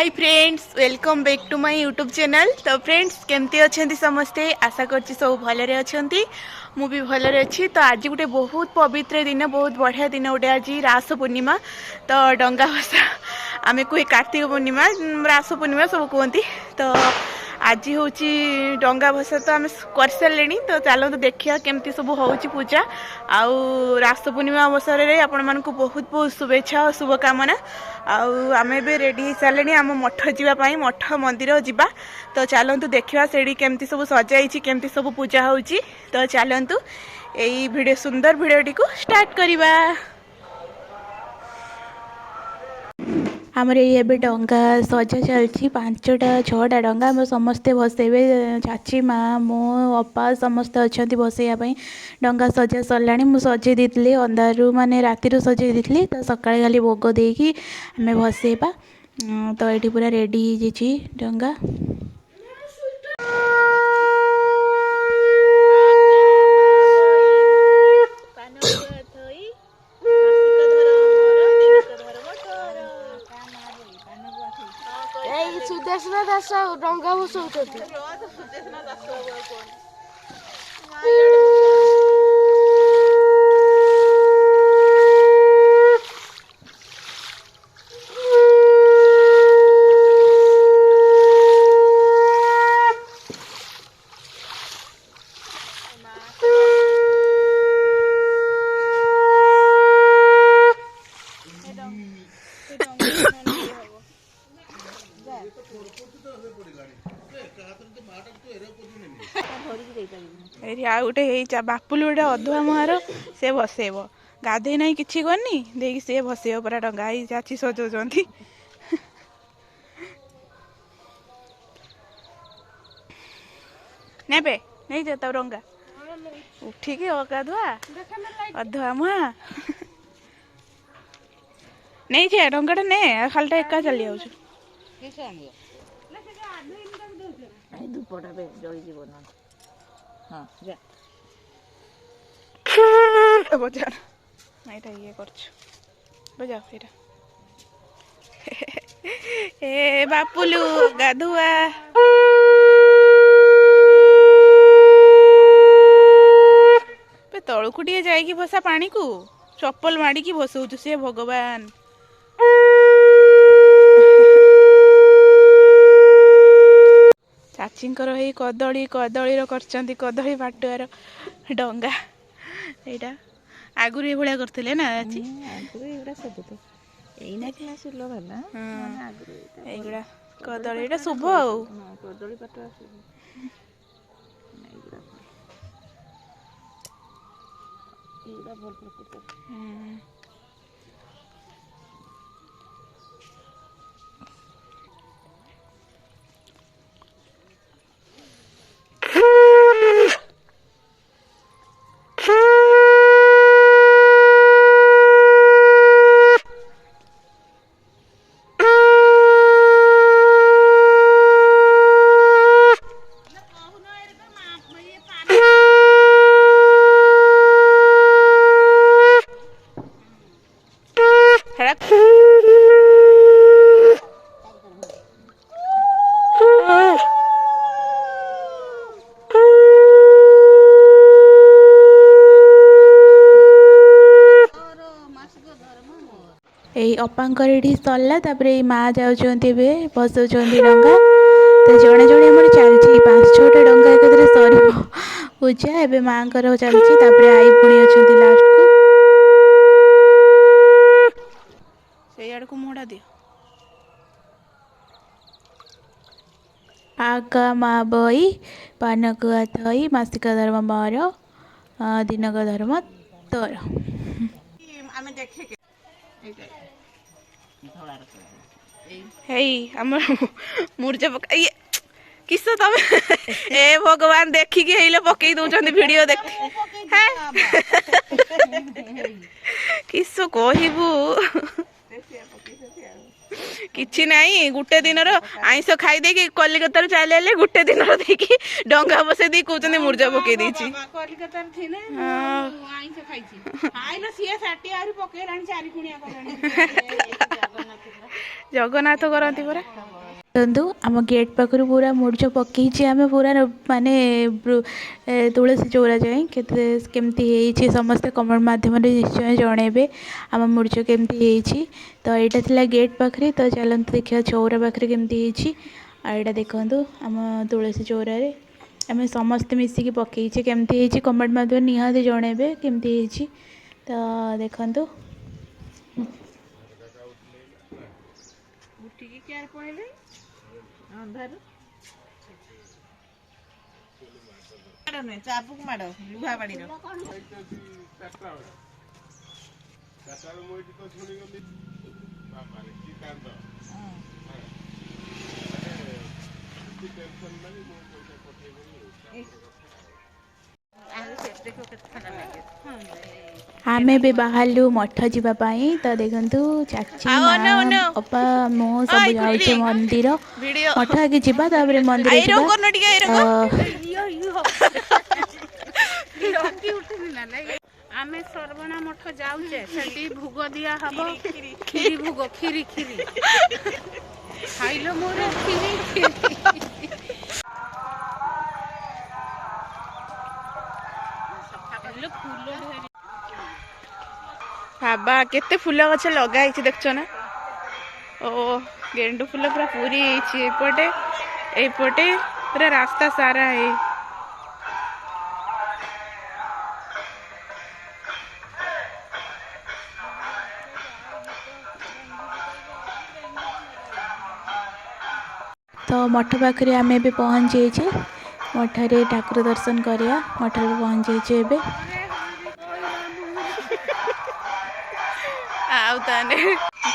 Hi friends, welcome back to my YouTube channel. तो friends केमती अच्छे समस्ते, आशा करछि सब भलरे अच्छी। मु भी भलरे अच्छी। तो आज गोटे बहुत पवित्र दिन, बहुत बढ़िया दिन गोटे आज रास पूर्णिमा। तो डंगा भसा आम कहे कार्तिक पूर्णिमा, रास पूर्णिमा सब कहती। तो आज हूँ डंगा भसा तो आम कर सारे। तो चलते देखिए केमती सब हो पूजा आउ रास पूर्णिमा अवसर में आपण मानक बहुत बहुत शुभेच्छा और शुभकामना। आमे भी रेडी हो सारे आम मठ जावाई, मठ मंदिर जावा। तो चलतु देखा से केमती सब सजाई, केमती सब पूजा हो। तो चलतु यही वीडियो सुंदर वीडियोटी को स्टार्ट करवा। आमर ये डंगा सजा चलती, 5टा 6टा डंगा आम समस्ते भसेबे। चाची माँ मो अपा समस्ते अच्छा भसैयापाई डंगा सजा सरला। मुझे सजे दी अंधारू माने राति सजे दी। तो सकाଳେ खाली भोग देकी आम भसेबा। तो ये पूरा रेडी हो डंगा। सुदेशना दास डंगा भसौଛନ୍ତି। गोटे बापुल गोटे अधुआ मुहार से भसेब, गाधे ना कि करनी देखिए सी भसेब पूरा डंगा। ही चाची सजाऊँच नेबे नहीं जाता डंगा उठिकी गाधुआ अधुआ मुहा नहीं जा डंगाटा ने खालटा एका चली जाऊँ। बजा ना ये कर बजा ए बापुलू गाधुआ तलू टे जाइकी भसा पानी को चप्पल माड़ी भसौचु से भगवान। चाचींकर ही कदली कदली करचंती, कदली पाटुआर डंगा। यहाँ आगुरी ये भाया करते ना चाची, एगुड़ा कदली शुभ आ कदली पाटुआ अपांकर ये सरला। माँ जाऊँच बसौंट डंगा। तो जड़े जड़े आम चलती 5-6टा डंगा एक सर पूजा। एवं माँ चलती आई पुणी अच्छा लास्ट को से आड़ को मोड़ा दियो। आगा माँ बई पानक थई मासिक धर्म मोर दिनक धर्म तोर। मूर्जा पका ये किस तम ए भगवान देखिकी हेले पकई दौरान वीडियो देख किस कहबू किछि नहीं। गुटे दिन आईस खाई देकी कलिकता चले गुटे दिन देखी डंगा बसई दी कहते मूर्जा पकई देछि। जगन्नाथ करती परा ଦେଖନ୍ତୁ ଆମ ଗେଟ୍ ପାଖରୁ ପୁରା ମୁରୁଜ ପକେଇଛି ଆମେ ପୁରା ମାନେ ତୁଳସୀ ଚଉରା ଯାଏଁ କେମିତି ହେଇଛି ସମସ୍ତେ କମେଣ୍ଟ ମାଧ୍ୟମରେ ନିଶ୍ଚୟ ଜଣେଇବେ ଆମ ମୁରୁଜ କେମିତି ହେଇଛି। ତ ଏଇଟା ଥିଲା ଗେଟ୍ ପାଖରେ, ତ ଚାଲନ୍ତୁ ଦେଖିବା ଚଉରା ପାଖରେ କେମିତି ହେଇଛି। ଆଉ ଏଇଟା ଦେଖନ୍ତୁ ଆମ ତୁଳସୀ ଚଉରାରେ ଆମେ ସମସ୍ତେ ମିଶିକି ପକେଇଛେ, କେମିତି ହେଇଛି କମେଣ୍ଟ ମାଧ୍ୟମରେ ନିହାତି ଜଣେଇବେ କେମିତି ହେଇଛି। ତ ଦେଖନ୍ତୁ ଉଠିକି କିଆର ପଳେଇଲେ ଅନ୍ଧାରୁ ମାଡ଼ ନୁହେଁ ଚାବୁକୁ ମାଡ଼ ଲୁହା ବାଡ଼ିର ଆମେ ଏବେ ବାହାରିଲୁ ମଠ ଯିବା ପାଇଁ। ତ ଦେଖନ୍ତୁ ଚାଚୀ ମା ଅପା ମୁଁ ସବୁ ଯାଉଛେ ମନ୍ଦିର। ମଠ ଆଗେ ଯିବା ତାପରେ ମନ୍ଦିର ଯିବା। ଆମେ ସର୍ବଣା ମଠ ଯାଉଛେ, ସେଠି ଭୋଗ ଦିଆ ହବ କ୍ଷୀରି ଭୋଗ କ୍ଷୀରି ଖାଇଲ ମୋର କ୍ଷୀରି ବାବା କେତେ ଫୁଲ ଗଛ ଲଗା ହେଇଛି ଦେଖୁଛ ନା। ଓ ଗେଣ୍ଡୁ ଫୁଲ ପୁରା ପୁରି ହେଇଛି ଏଇପଟେ ପୁରା ରାସ୍ତା ସାରା ହେଇ। ତ ମଠ ପାଖରେ ଆମେ ଏବେ ପହଞ୍ଚିଯାଇଛେ। ମଠରେ ଠାକୁର ଦର୍ଶନ କରିବା, ମଠରେ ପହଞ୍ଚିଯାଇଛେ ଏବେ। ଆଉ ତାହେଲେ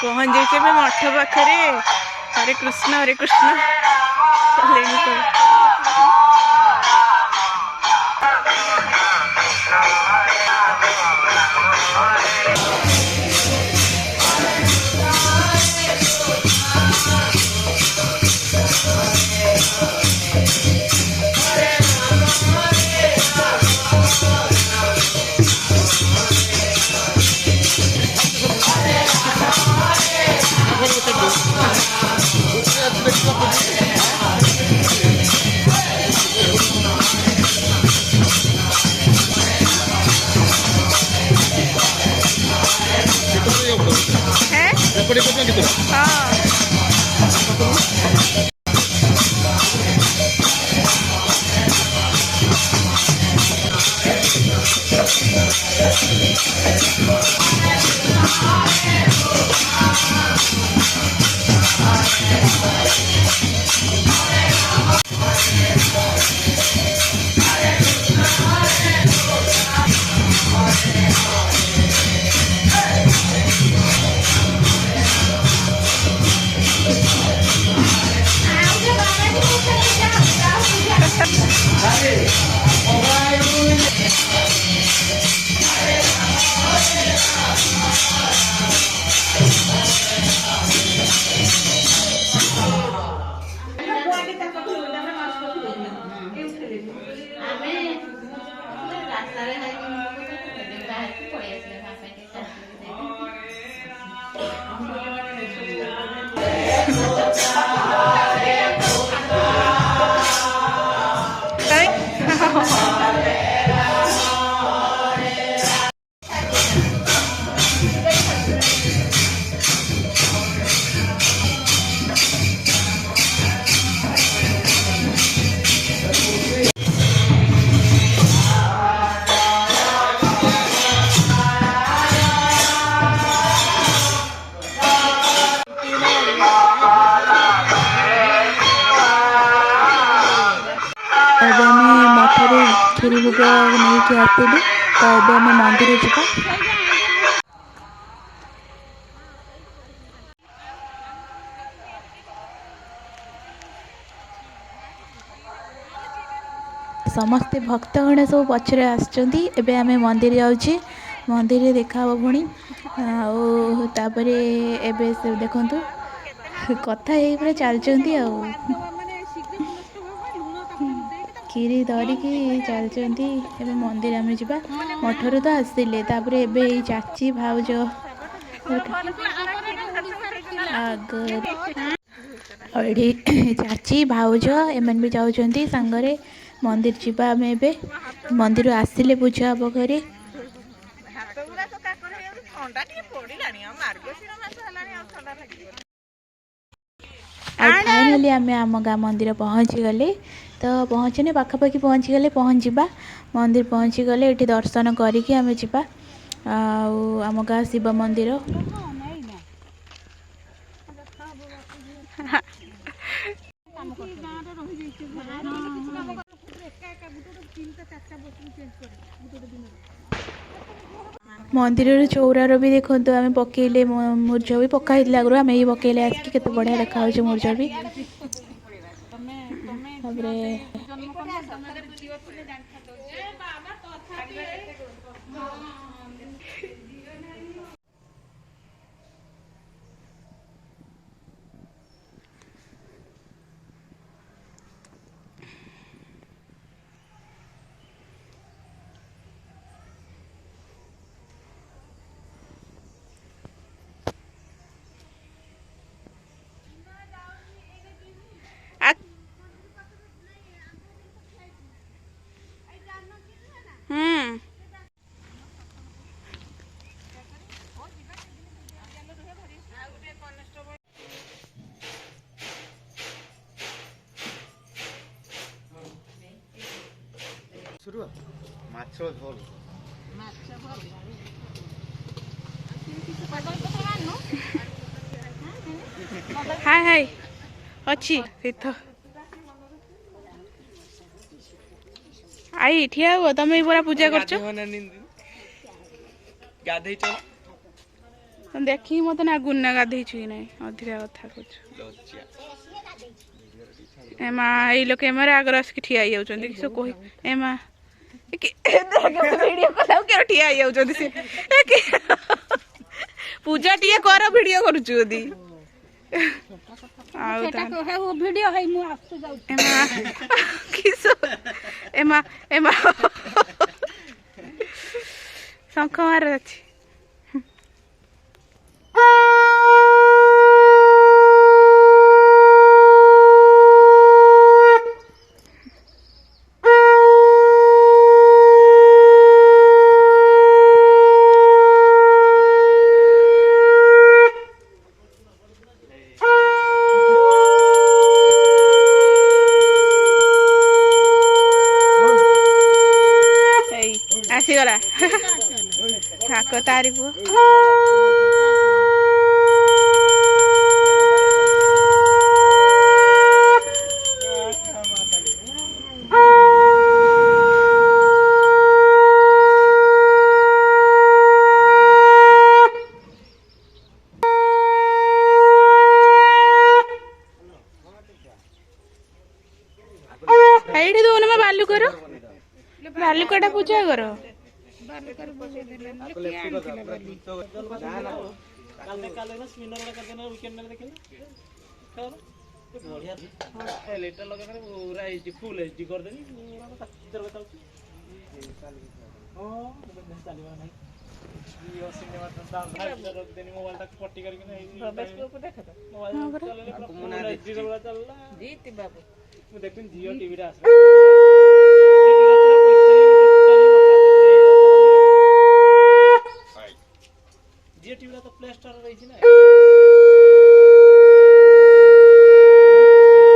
ପହଞ୍ଚିଯାଇଛେ ଏବେ ମଠ ପାଖରେ। ହରେ କୃଷ୍ଣ ହରେ କୃଷ୍ଣ କଲେଣି ସବୁ। ଏବେ ଆମେ ମଠରୁ କ୍ଷୀରି ଭୋଗ ନେଇକି ଆସିଲୁ। ତ ଏବେ ଆମେ ମନ୍ଦିର ଯିବା। ସମସ୍ତେ ଭକ୍ତଗଣ ସବୁ ପଛରେ ଆସିଛନ୍ତି। ଏବେ ଆମେ ମନ୍ଦିର ଯାଉଛେ, ମନ୍ଦିରରେ ଦେଖାହବ ପୁଣି। ଆଉ ତାପରେ ଏବେ ସେ ଦେଖନ୍ତୁ କଥା ହେଇ ପୁରା ଚାଲିଛନ୍ତି ଆଉ କ୍ଷୀରି ଧରିକି ଚାଲିଛନ୍ତି। ଏବେ ମନ୍ଦିର ଆମେ ଯିବା। ମଠରୁ ତ ଆସିଲେ, ତାପରେ ଏବେ ଏଇ ଚାଚୀ ଭାଉଜ ଆଗରେ ଆଉ ଏଠି ଚାଚୀ ଭାଉଜ ଏମାନେ ବି ଯାଉଛନ୍ତି ସାଙ୍ଗରେ ମନ୍ଦିର ଯିବା ଆମେ ଏବେ ମନ୍ଦିର ଆସିଲେ ପୂଜା ହବ ଘରେ। ଆଉ ଫାଇନାଲି ଆମେ ଆମ ଗାଁ ମନ୍ଦିର ପହଞ୍ଚିଗଲେ ତ ପହଞ୍ଚିନି ପାଖାପାଖି ପହଞ୍ଚିଗଲେ ପହଞ୍ଚିବା ମନ୍ଦିର ପହଞ୍ଚିଗଲେ ଏଠି ଦର୍ଶନ କରିକି ଆମେ ଯିବା ଆଉ ଆମ ଗାଁ ଶିବ ମନ୍ଦିର। ମନ୍ଦିରର ଚଉରାର ବି ଦେଖନ୍ତୁ ଆମେ ପକେଇଲେ ମୁର୍ଜ ବି ପକା ହେଇଥିଲା ଆଗରୁ ଆମେ ଏଇ ପକେଇଲେ ଆସିକି କେତେ ବଢ଼ିଆ ଦେଖାହେଉଛି ମୁର୍ଜ ବି। ତାପରେ ହାय ହାय ଅଛି ତୀର୍ଥ ଆଇ ଠିଆ ହୁଅ ତମେ ପୁରା ପୂଜା କରୁଛ ଦେଖିକି ମତେ ନାଗୁନି ନା ଗାଧେଇଛୁ କି ନାଇଁ ଅଧିକା କଥା କହୁଛୁ ଏ ମା ଏଇ ଲୋକ ଏମାରେ ଆଗରେ ଆସିକି ଠିଆ ହେଇଯାଉଛନ୍ତି କିସ କହି ଏ ମା ଭିଡିଓ କଲାକୁ କେବେ ଠିଆ ହେଇଯାଉଛନ୍ତି ସେ ପୂଜା ଟିକେ କର ଭିଡିଓ କରୁଛୁ ଯଦି ଆଉ ଭିଡିଓ ହେଇ ମୁଁ ଆସୁ ଯାଉଛି କିସ ଏମା ଏମା ଶଙ୍ଖ ମାର ଅଛି ଆସିଗଲା ଠାକ ତାରି ପୁଅ ଏଇଠି ଦଉନ ମା ବାଲୁକାଟା ପୂଜା କର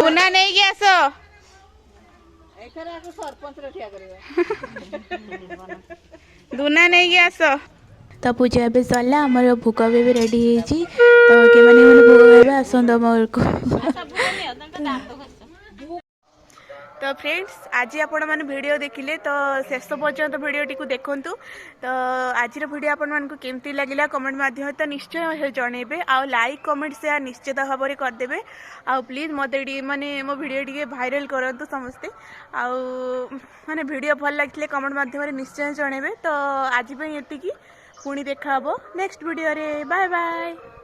ଧୁନା ନେଇକି ଆସ ଧୁନା ନେଇକି ଆସ ତ ପୂଜା ଏବେ ସରିଲା ଆମର ଭୋଗ ବି ରେଡି ହେଇଛି ତ କେମାନେ ଭୋଗ ଖାଇବେ ଆସନ୍ତୁ ଆମ ଘରକୁ तो फ्रेंड्स आज आपण मैंने वीडियो देखिले तो शेष पर्यंत वीडियोटी को देखंतु तो आज वीडियो आपण मानक केमती लगिला कमेंट माध्यम तो निश्चय जनइबे आउ लाइक कमेंट शेयर निश्चित भाव में करदे आउ प्लीज मत माने मो वीडियो टी भाइराल करंतु समस्ते आउ माने वीडियो भल लगे कमेंट माध्यम निश्चय जनइबे तो आज ये पुणी देखा नेक्स्ट वीडियो रे बाय बाय।